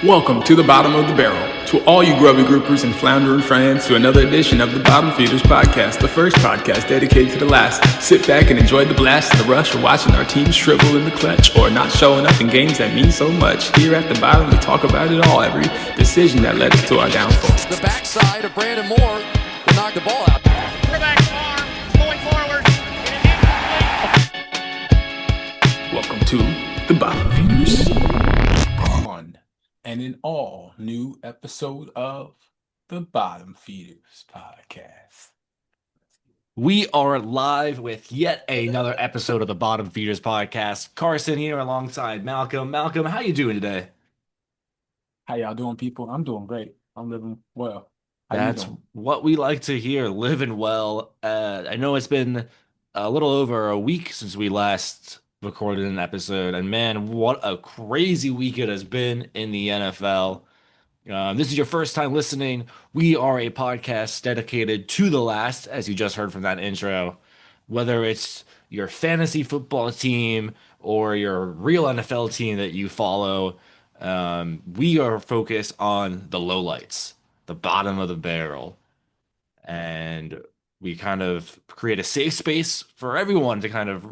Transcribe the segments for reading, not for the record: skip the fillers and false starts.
Welcome to the bottom of the barrel. To all you grubby groupers and floundering fans, to another edition of the Bottom Feeders podcast, the first podcast dedicated to the last. Sit back and enjoy the blast and the rush of watching our team shrivel in the clutch or not showing up in games that mean so much. Here at the bottom, we talk about it all, every decision that led us to our downfall. The backside of Brandon Moore to knock the ball out. Quarterback arm going forward. Welcome to the Bottom Feeders. And an all new episode of the Bottom Feeders podcast. We are live with yet another episode of the Bottom Feeders podcast. Carson here alongside Malcolm. Malcolm, how you doing today? How y'all doing, people? I'm doing great. I'm living well. That's what we like to hear, living well. I know it's been a little over a week since we last recorded an episode, and man, what a crazy week it has been in the NFL. This is your first time listening. We are a podcast dedicated to the last, as you just heard from that intro. Whether it's your fantasy football team or your real NFL team that you follow, we are focused on the lowlights, the bottom of the barrel. And we kind of create a safe space for everyone to kind of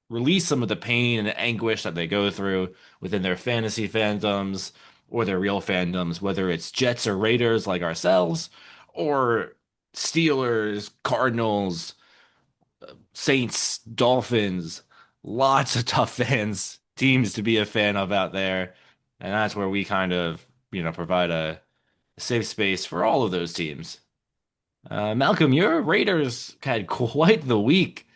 release some of the pain and anguish that they go through within their fantasy fandoms or their real fandoms, whether it's Jets or Raiders like ourselves, or Steelers, Cardinals, Saints, Dolphins. Lots of tough teams to be a fan of out there. And that's where we kind of, provide a safe space for all of those teams. Malcolm, your Raiders had quite the week.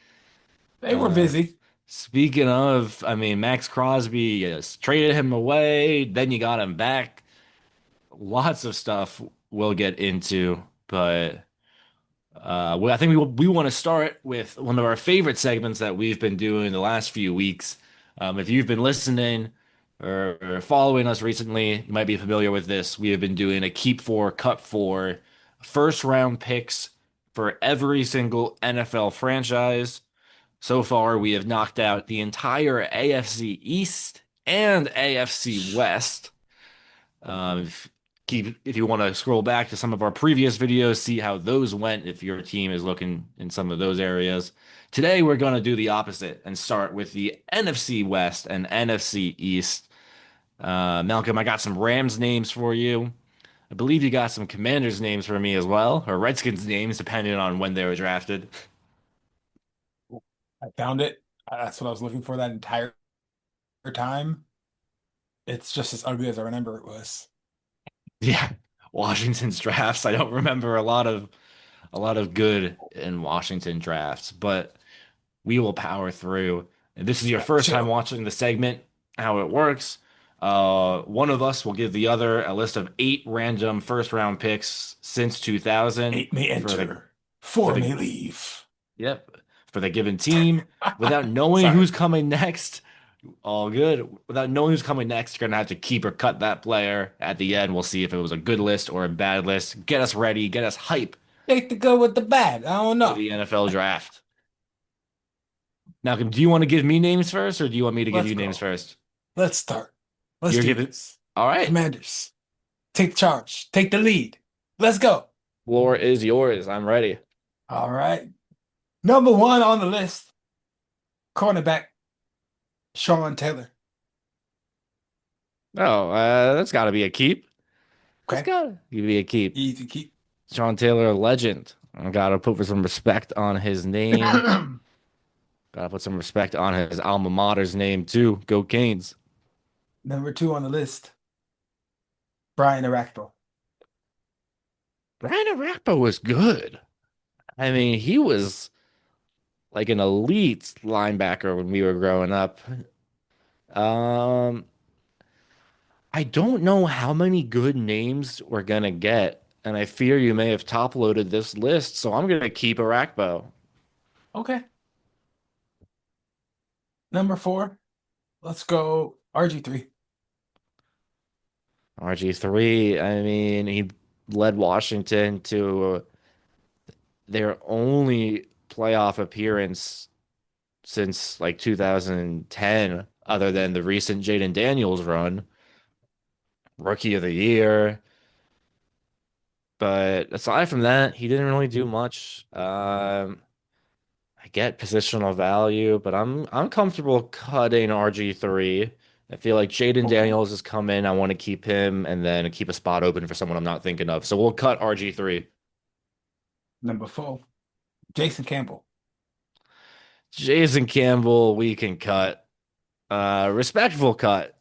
They were busy. Speaking of, Max Crosby traded him away, then you got him back. Lots of stuff we'll get into, but I think we want to start with one of our favorite segments that we've been doing the last few weeks. If you've been listening or following us recently, you might be familiar with this. We have been doing a keep four, cut four, first round picks for every single NFL franchise. So far, we have knocked out the entire AFC East and AFC West. If you want to scroll back to some of our previous videos, see how those went if your team is looking in some of those areas. Today, we're going to do the opposite and start with the NFC West and NFC East. Malcolm, I got some Rams names for you. I believe you got some Commanders names for me as well, or Redskins names, depending on when they were drafted. I found it. That's what I was looking for that entire time. It's just as ugly as I remember it was. Yeah, Washington's drafts. I don't remember a lot of good in Washington drafts, but we will power through. And this is your first time watching the segment, how it works. One of us will give the other a list of 8 random first round picks since 2000. 8 may enter, 4 may leave. Yep. For the given team, without knowing who's coming next. All good. Without knowing who's coming next, you're going to have to keep or cut that player. At the end, we'll see if it was a good list or a bad list. Get us ready. Get us hype. Take the good with the bad. I don't know. For the NFL draft. Now, do you want to give me names first, or do you want me to give you names first? Let's start. Let's do this. All right. Commanders, take charge. Take the lead. Let's go. Floor is yours. I'm ready. All right. Number 1 on the list, cornerback, Sean Taylor. Oh, that's got to be a keep. Okay. That's got to be a keep. Easy keep. Sean Taylor, legend. I got to put some respect on his name. Got to put some respect on his alma mater's name, too. Go Canes. Number 2 on the list, Brian Arakpo. Brian Arakpo was good. He was like an elite linebacker when we were growing up. I don't know how many good names we're going to get, and I fear you may have top-loaded this list, so I'm going to keep Arakpo. Okay. Number 4, let's go RG3. RG3, he led Washington to their only playoff appearance since like 2010, other than the recent Jaden Daniels run. Rookie of the Year. But aside from that, he didn't really do much. I get positional value, but I'm comfortable cutting RG3. I feel like Jaden Oh, Daniels has come in. I want to keep him and then keep a spot open for someone I'm not thinking of. So we'll cut RG3. number 4, Jason Campbell. Jason Campbell, we can cut. Respectful cut.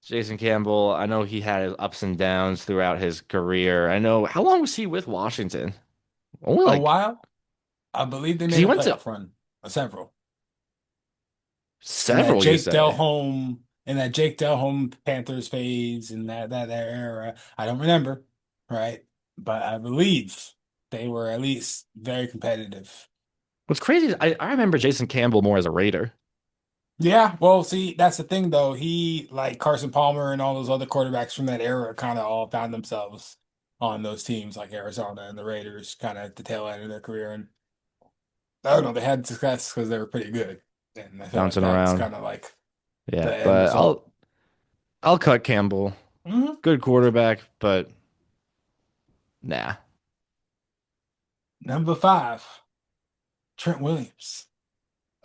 Jason Campbell, I know he had his ups and downs throughout his career. I know, how long was he with Washington? Only A like, while, I believe they because made he a went to playoff run, several. In that several, you Jake say. Delhomme, in that Jake Delhomme Panthers phase, in that era, I don't remember, right? But I believe they were at least very competitive. What's crazy is I remember Jason Campbell more as a Raider. Yeah, well, see, that's the thing though. He, like Carson Palmer and all those other quarterbacks from that era, kind of all found themselves on those teams like Arizona and the Raiders, kind of at the tail end of their career. And I don't know, they had success because they were pretty good. And I feel like Bouncing that's around. kind of like Yeah, the end but result. I'll cut Campbell. Mhm. Good quarterback, but nah. Number 5, Trent Williams.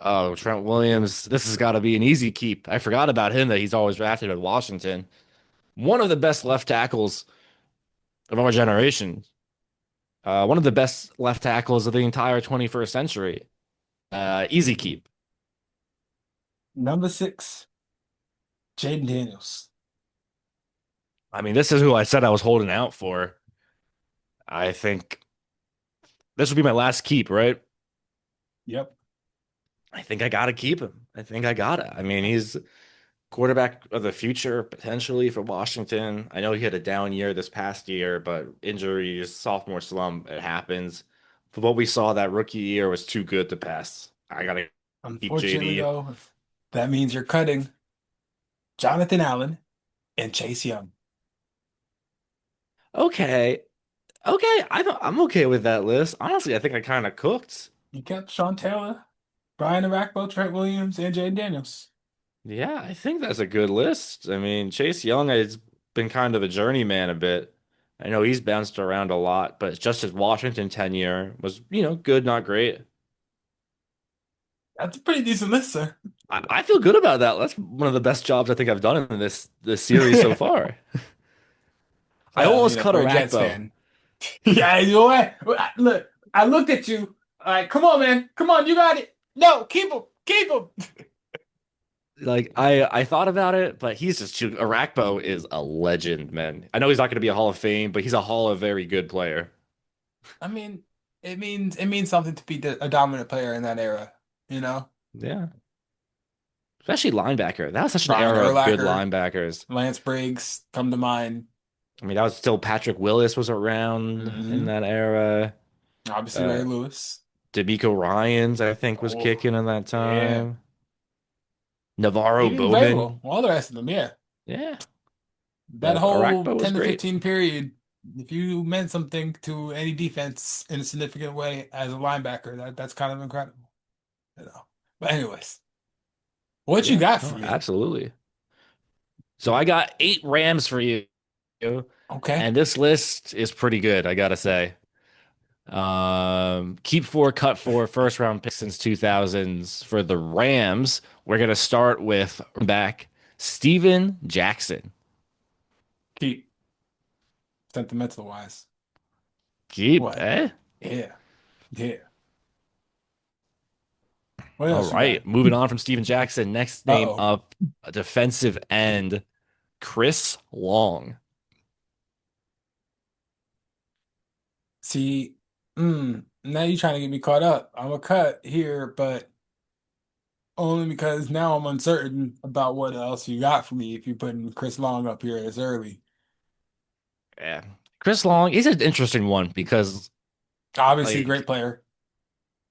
Oh, Trent Williams, this has got to be an easy keep. I forgot about him that he's always drafted at Washington. One of the best left tackles of our generation. One of the best left tackles of the entire 21st century. Easy keep. Number 6, Jaden Daniels. I mean, this is who I said I was holding out for. I think this would be my last keep, right? Yep. I think I gotta keep him. I think I gotta. I mean, he's quarterback of the future potentially for Washington. I know he had a down year this past year, but injuries, sophomore slump, it happens. For what we saw, that rookie year was too good to pass. I gotta keep Unfortunately, JD. though, that means you're cutting Jonathan Allen and Chase Young. Okay, okay, I'm okay with that list. Honestly, I think I kind of cooked. You kept Sean Taylor, Brian Arakpo, Trent Williams, and Jaden Daniels. Yeah, I think that's a good list. I mean, Chase Young has been kind of a journeyman a bit. I know he's bounced around a lot, but just his Washington tenure was, good, not great. That's a pretty decent list, sir. I feel good about that. That's one of the best jobs I think I've done in this series so far. I Well, almost cut a for a Jets Rackbo. fan. Yeah, you know what? Look, I looked at you. All right, come on, man. Come on, you got it. No, keep him. Keep him. Like I thought about it, but he's just too. Arakpo is a legend, man. I know he's not going to be a Hall of Fame, but he's a Hall of very good player. I mean, it means something to be a dominant player in that era, you know? Yeah, especially linebacker. That was such an Brian era of good Urlacher, linebackers. Lance Briggs come to mind. I mean, that was still Patrick Willis was around in Hmm that era. Obviously, Uh, Ray Lewis. D'Amico Ryans, I think, was Oh, kicking in that yeah. time. Navarro Even Vrabel, Bowman. all the rest of them, yeah. Yeah, That whole Arakpo was 10 to great. 15 period, if you meant something to any defense in a significant way as a linebacker, that's kind of incredible, you know. But anyways, what you Yeah, got for no, me? absolutely. So I got 8 Rams for you, Okay. and this list is pretty good, I gotta say. Keep four, cut four, first round pick since 2000s for the Rams. We're gonna start with back Steven Jackson. Keep sentimental wise. Keep, What? eh? Yeah. Yeah. What All else you got? right, moving on from Steven Jackson. Next name Uh-oh. up, a defensive end, Chris Long. See, now you're trying to get me caught up. I'm a cut here, but only because now I'm uncertain about what else you got for me if you're putting Chris Long up here this early. Yeah, Chris Long. He's an interesting one because Obviously, like great player,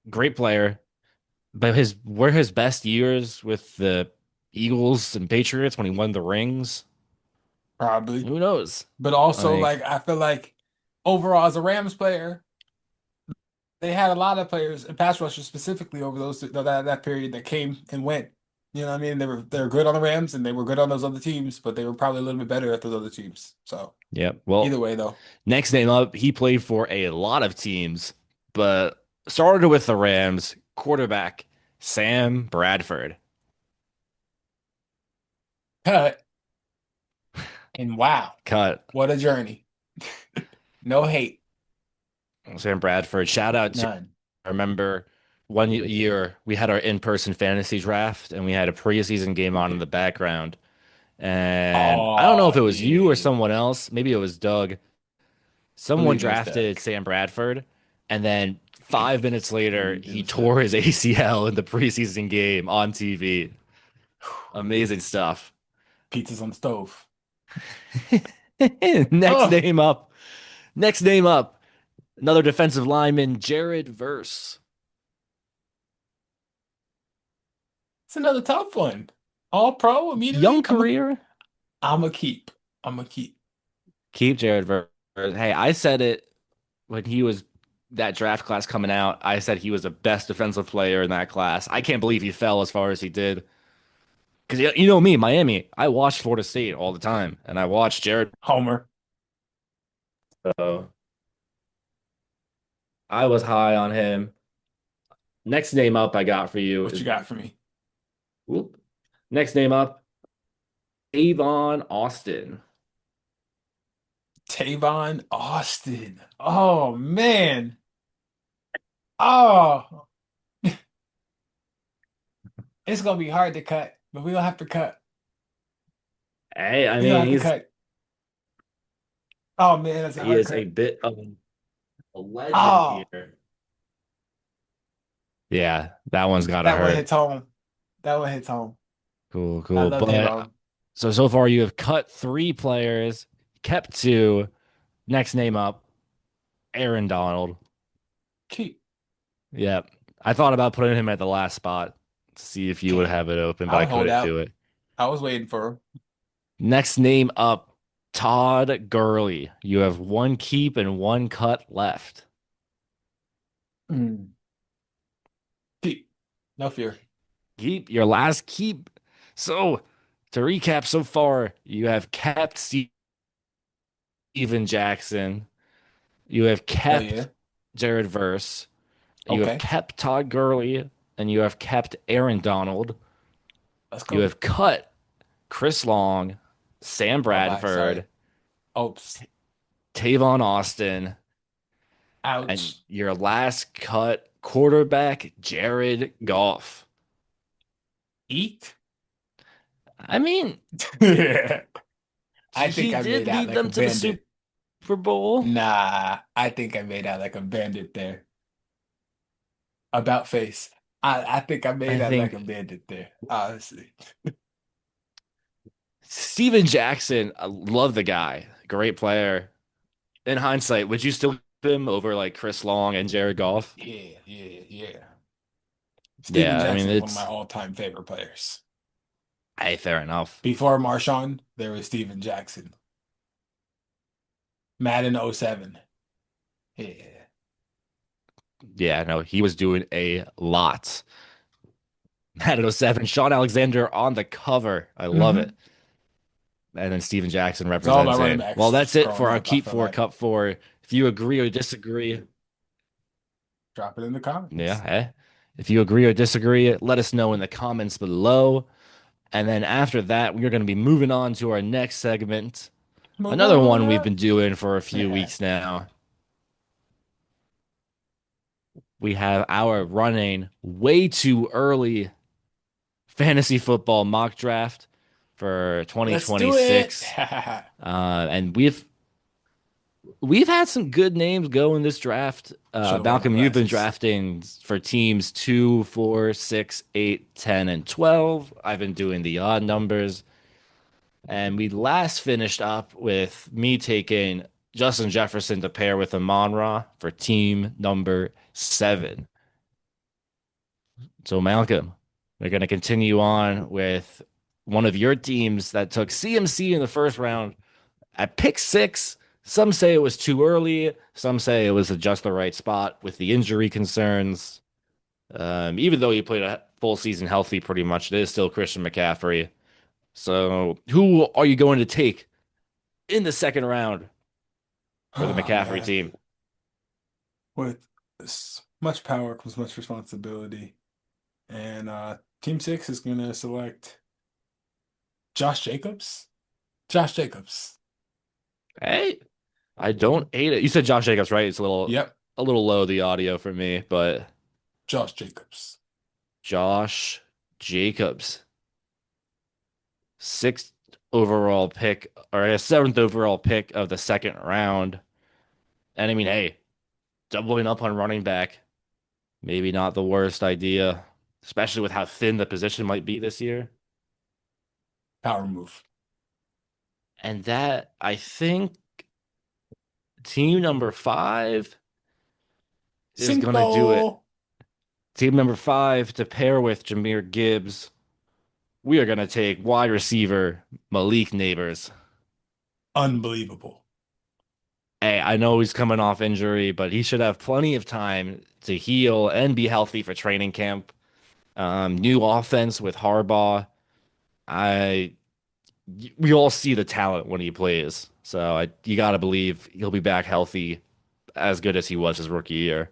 great player, but his were his best years with the Eagles and Patriots when he won the rings. probably. Who knows? But also, Like, like, I feel like overall, as a Rams player, they had a lot of players and pass rushers specifically over that period that came and went. You know what I mean? They were good on the Rams and they were good on those other teams, but they were probably a little bit better at those other teams. So Yeah. either Well, way, though, next name up, he played for a lot of teams, but started with the Rams, quarterback Sam Bradford. cut and wow, Cut. what a journey. No hate, Sam Bradford. Shout out to, none. I remember one year we had our in-person fantasy draft and we had a preseason game We on in did. the background. And I don't know if Oh it was you or yeah, someone else. Maybe it was Doug. Someone believe it was Doug. drafted Sam Bradford, and then 5 minutes later, Believe it he was Doug. tore his ACL in the preseason game on TV. Amazing stuff. Pizzas on the stove. Next Oh, name up. Next name up. Another defensive lineman, Jared Verse. it's another tough one. All pro Young immediately. career. I'm a keep. I'm a keep. Keep Jared Verse. Hey, I said it when he was that draft class coming out. I said he was the best defensive player in that class. I can't believe he fell as far as he did. Because you know me, Miami, I watch Florida State all the time, and I watch Jared. Homer. So I was high on him. Next name up I got for you What is you got for me? whoop. Next name up, Avon Austin. Tavon Austin. Oh man. Oh, it's gonna be hard to cut, but we don't have to cut. Hey, I We don't mean have to cut. Oh man, that's a he hard is a cut. bit of a legend Oh, here. Yeah, that one's gotta that one hurt. hits home. That one hits home. Cool, I cool. love But Tavon. so far you have cut three players, kept two. Next name up, Aaron Donald. Keep. Yeah. I thought about putting him at the last spot to see if you would Can't. have it open, but I I'll hold couldn't out. do it. I was waiting for him. Next name up, Todd Gurley. You have one keep and one cut left. Mm. Keep. No fear. Keep your last keep. So, to recap so far, you have kept Steven Jackson. You have Hell yeah. kept Jared Verse. You have Okay. kept Todd Gurley. And you have kept Aaron Donald. Let's You go. have cut Chris Long, Sam My bye. Bradford, Sorry. Oops. Tavon Austin, and Ouch. your last cut quarterback, Jared Goff. Eat. I mean, I think he I did made out lead like a them to the bandit. Super Bowl. Nah, I think I made out like a bandit there. About face. I think I I made out like a think bandit there, honestly. Steven Jackson, I love the guy. Great player. In hindsight, would you still put him over like Chris Long and Jared Goff? Yeah, yeah, yeah. Steven Yeah, I mean, Jackson is one of my it's all-time favorite players. hey, fair enough. Before Marshawn, there was Steven Jackson. Madden '07. Yeah. Yeah, no, he was doing a lot. Madden 07, Sean Alexander on the cover. I love Mm-hmm. it. And then Steven Jackson It's all about running representing. Well, backs that's it growing for our up, I Keep feel Four, like. Cup Four. If you agree or disagree, Drop it in the comments. yeah, if you agree or disagree, let us know in the comments below. And then after that, we're going to be moving on to our next segment. Move Another on one we've up. been doing for a few Yeah. weeks now. We have our running way too early fantasy football mock draft for Let's do it. 2026. And we've had some good names go in this draft. Should have worn my Malcolm, you've been glasses. drafting for teams 2, 4, 6, 8, 10, and 12. I've been doing the odd numbers. And we last finished up with me taking Justin Jefferson to pair with Amon-Ra for team number 7. So, Malcolm, we're going to continue on with one of your teams that took CMC in the first round at pick 6. Some say it was too early. Some say it was just the right spot with the injury concerns. Even though he played a full season healthy pretty much. It is still Christian McCaffrey. So who are you going to take in the second round for the Oh McCaffrey man, team? with much power comes much responsibility, and Team Six is gonna select Josh Jacobs. Josh Jacobs. Hey, I don't hate it. You said Josh Jacobs, right? It's Yep, a little low the audio for me, but Josh Jacobs. Josh Jacobs, sixth overall pick, or a seventh overall pick of the second round. And I mean, hey, doubling up on running back, maybe not the worst idea, especially with how thin the position might be this year. Power move. And that, I think, team number five is going to do it. Cinco. Team number five to pair with Jahmyr Gibbs. We are going to take wide receiver Malik Neighbors. Unbelievable. Hey, I know he's coming off injury, but he should have plenty of time to heal and be healthy for training camp. New offense with Harbaugh. I we all see the talent when he plays, so you got to believe he'll be back healthy, as good as he was his rookie year.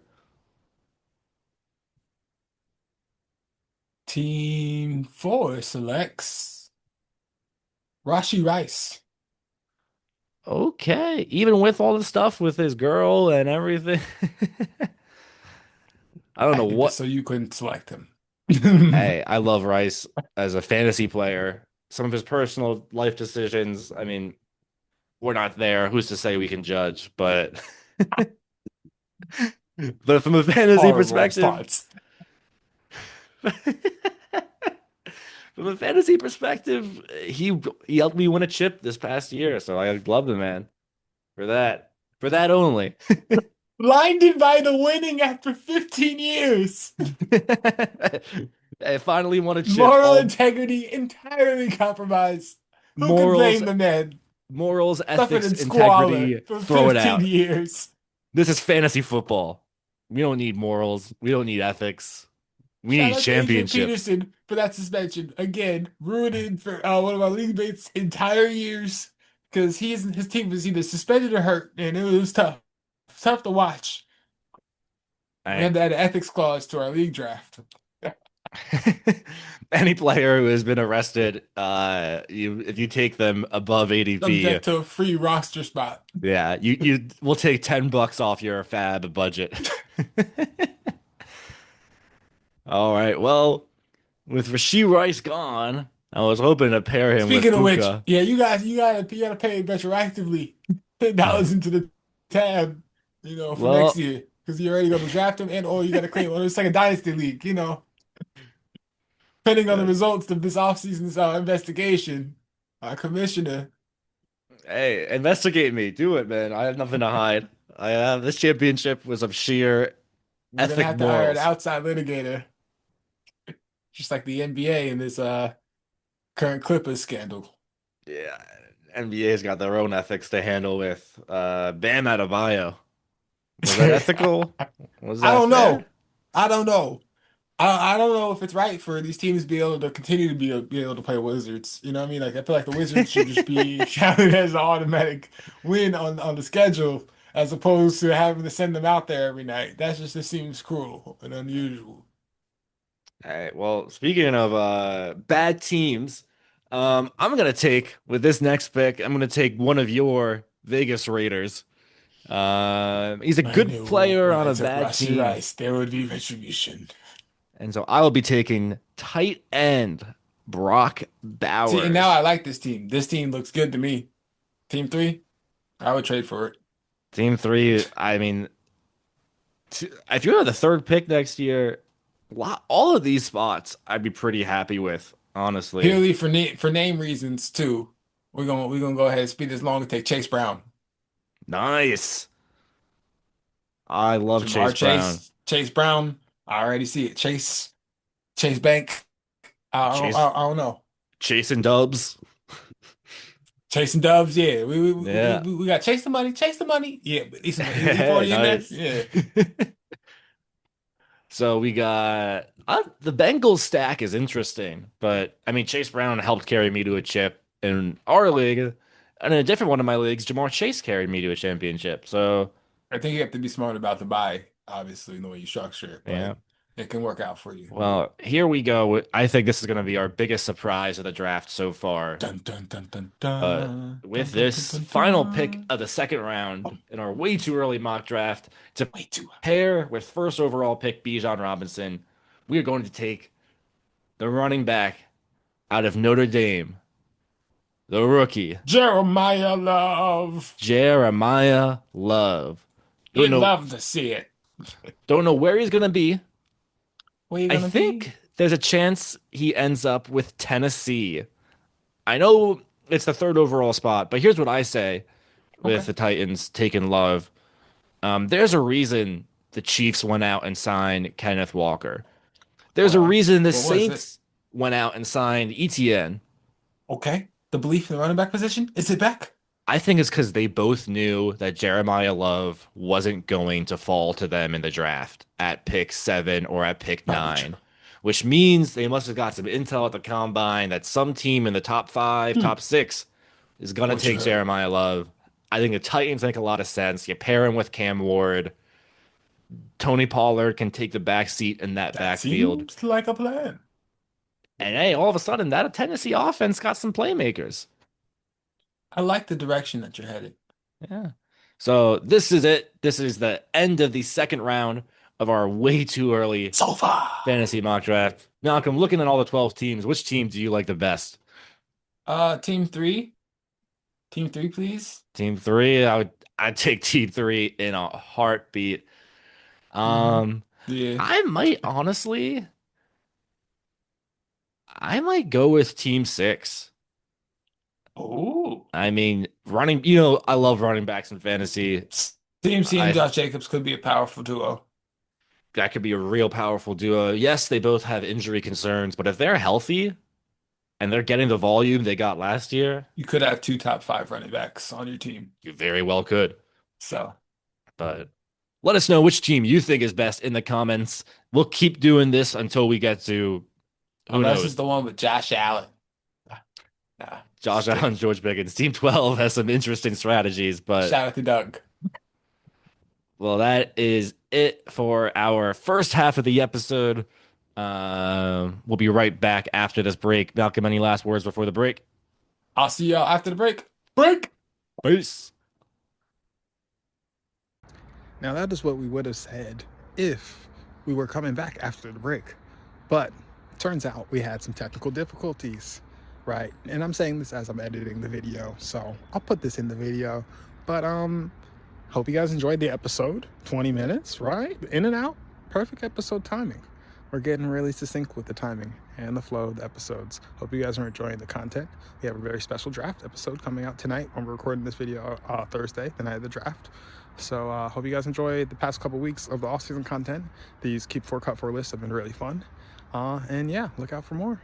Team Four selects Rashi Rice. Okay, even with all the stuff with his girl and everything, I don't I know did this what. so you couldn't select him. Hey, I love Rice as a fantasy player. Some of his personal life decisions, I mean, we're not there. Who's to say we can judge? But but from a fantasy Horrible perspective, response. from a fantasy perspective, he helped me win a chip this past year, so I love the man for that. For that only. Blinded by the winning after 15 years. I finally won a chip. Moral All integrity entirely compromised. Who could morals, blame the man? morals, Suffered ethics, in squalor integrity, for throw it 15 out. years. This is fantasy football. We don't need morals. We don't need ethics. We Shout need out to Adrian championships. Peterson for that suspension. Again, ruining for one of my league mates' entire years because his team was either suspended or hurt, and it was tough. Tough to watch. We I, had to add an ethics clause to our league draft. any player who has been arrested, if you take them above ADP, Subject to a free roster spot. yeah, you will take $10 off your fab budget. All right. Well, with Rasheed Rice gone, I was hoping to pair him with Speaking of which, Puka. yeah, you gotta pay retroactively $10 into the tab, for next Well, year because you're already gonna draft him and or you gotta create one. It's like a dynasty league, depending on the uh, results of this offseason's investigation. Our commissioner, hey, investigate me. Do it, man. I have nothing to hide. I have this championship was of sheer we're gonna ethic have to hire an morals. outside litigator, just like the NBA in this current Clippers scandal. Yeah, NBA's got their own ethics to handle with. Bam Adebayo. Was that ethical? Was I that don't fair? know. I don't know. I don't know if it's right for these teams to be able to continue to be able to play Wizards. You know what I mean? Like I feel like the Wizards should just be counted as an automatic win on the schedule as opposed to having to send them out there every night. Just seems cruel and unusual. All right. Well, speaking of bad teams, I'm gonna take with this next pick. I'm gonna take one of your Vegas Raiders. He's a I good knew player when on I a took bad Rashi team, Rice, there would be retribution. and so I will be taking tight end Brock See, and now Bowers. I like this team. This team looks good to me. Team three, I would trade for it. Team three. I mean, if you have the third pick next year, all of these spots I'd be pretty happy with, honestly. Purely for name reasons too. We're gonna go ahead and speed this long and take Chase Brown. Nice. I love Jamar Chase Brown. Chase Brown. I already see it. Chase Bank. Chase I don't know. chasing dubs. Chasing Doves. Yeah, Yeah. we got chase the money. Yeah, but is he already in there? Nice. Yeah. So we got the Bengals stack is interesting, but I mean Chase Brown helped carry me to a chip in our league, and in a different one of my leagues, Jamar Chase carried me to a championship. So I think you have to be smart about the buy, obviously, in the way you structure it, yeah. but it can work out for you. Well, here we go. I think this is going to be our biggest surprise of the draft so far. Dun dun dun dun But dun. with Dun, dun, dun, this dun, final pick dun. of the second round in our way too early mock draft to Way too. pair with first overall pick Bijan Robinson, we are going to take the running back out of Notre Dame, the rookie, Jeremiah Love. Jeremiah Love. You'd love to see it. Don't know where he's gonna be. Where you I gonna think be? there's a chance he ends up with Tennessee. I know it's the third overall spot, but here's what I say with Okay. the Titans taking Love. There's a reason the Chiefs went out and signed Kenneth Walker. There's a Well, reason the what was it? Saints went out and signed ETN. Okay. The belief in the running back position? Is it back? I think it's because they both knew that Jeremiah Love wasn't going to fall to them in the draft at pick 7 or at pick Probably 9, true. which means they must have got some intel at the combine that some team in the top 5, top 6 is going to What you take heard? Jeremiah Love. I think the Titans make a lot of sense. You pair him with Cam Ward. Tony Pollard can take the back seat in that That backfield. seems like a plan. And hey, all of a sudden, that Tennessee offense got some playmakers. I like the direction that you're headed. Yeah. So this is it. This is the end of the second round of our way too early So far. fantasy mock draft. Malcolm, looking at all the 12 teams, which team do you like the best? Team 3. Team 3, please. Team 3, I'd take team 3 in a heartbeat. Yeah. I might go with team 6. Oh. I mean, I love running backs in fantasy. Team C and I Josh Jacobs could be a powerful duo. That could be a real powerful duo. Yes, they both have injury concerns, but if they're healthy and they're getting the volume they got last year, You could have 2 top 5 running backs on your team. you very well could. So, But let us know which team you think is best in the comments. We'll keep doing this until we get to who unless knows. it's the one with Josh Allen. Nah. Josh just Allen, George Pickens. Team 12 has some interesting strategies, kidding. but Shout out to Doug. well, that is it for our first half of the episode. We'll be right back after this break. Malcolm, any last words before the break? I'll see y'all after the break. Break! Peace. Now, that is what we would have said if we were coming back after the break. But turns out we had some technical difficulties, right? And I'm saying this as I'm editing the video, so I'll put this in the video. But hope you guys enjoyed the episode. 20 minutes, right? In and out. Perfect episode timing. We're getting really succinct with the timing and the flow of the episodes. Hope you guys are enjoying the content. We have a very special draft episode coming out tonight when we're recording this video Thursday, the night of the draft. So hope you guys enjoy the past couple weeks of the offseason content. These Keep 4 Cut 4 lists have been really fun. And yeah, look out for more.